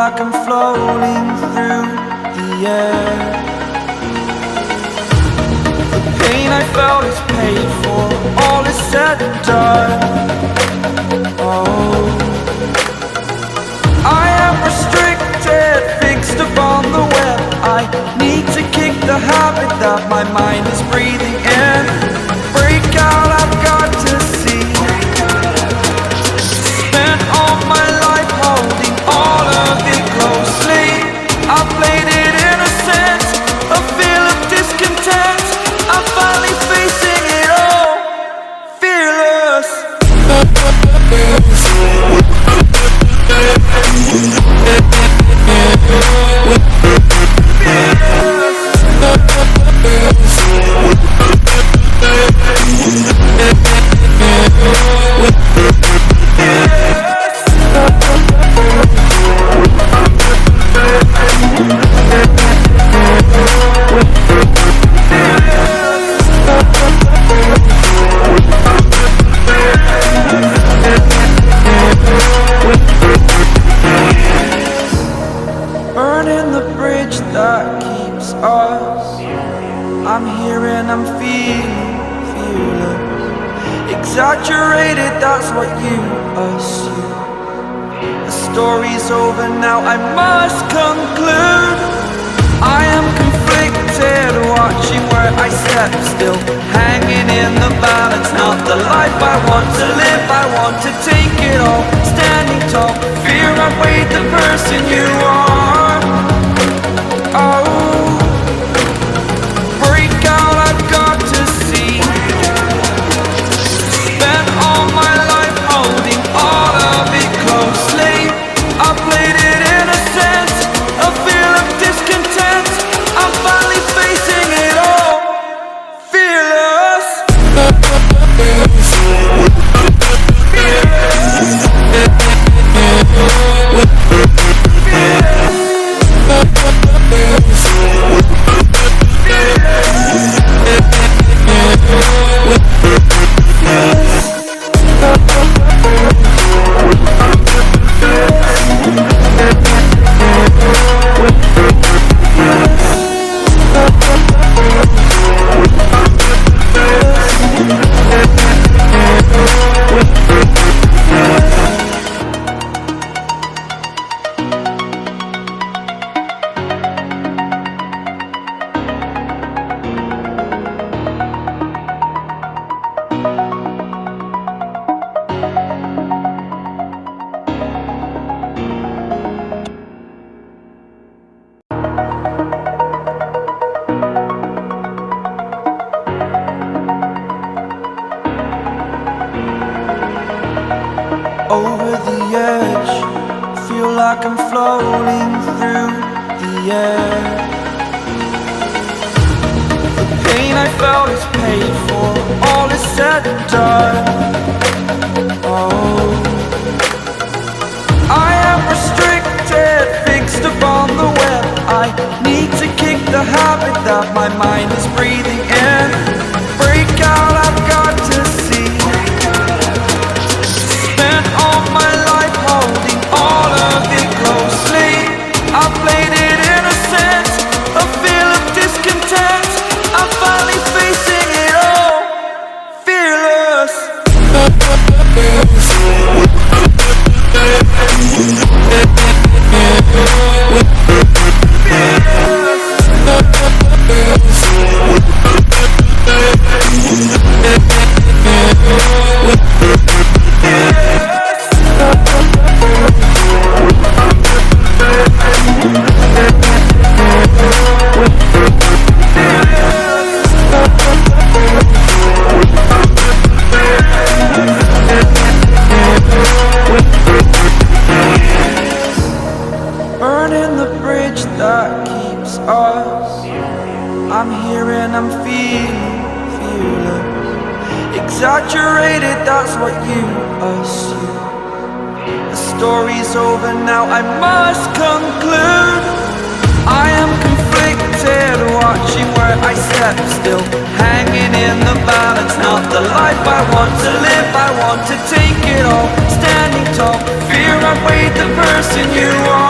like I'm floating through the air. The pain I felt is paid for, all is said and done. Oh, I am restricted, fixed upon the web. I need to kick the habit that my mind is breathing in. Break out, I've got to see. Spent all my life holding all of it closely. I played it innocent, a feel of discontent. I'm finally facing it all, fearless. Burning the bridge that keeps us. I'm here and I'm feeling fearless. Exaggerated, that's what you assume. The story's over now, I must conclude. I am conflicted, watching where I step still, hanging in the balance. Not the life I want to live, I want to take it all. Standing tall, fear outweighed the person you are. Oh, break out, I've got to see. Spent all my life holding all of it closely. I played it innocent, a feel of discontent. I'm finally facing it all, fearless. Over the edge, feel like I'm floating through the air. The pain I felt is paid for, all is said and done. Oh, I am restricted, fixed upon the web. I need to kick the habit that my mind is breathing in. Break out, I've got to see. Spent all my life holding all of it closely. I played it innocent, a feel of discontent. I'm finally facing it all, fearless. Burning the bridge that keeps us. I'm here and I'm feeling fearless. Exaggerated, that's what you assume. The story's over now, I must conclude. I am conflicted, watching where I step still, hanging in the balance. Not the life I want to live, I want to take it all. Standing tall, fear outweighed the person you are.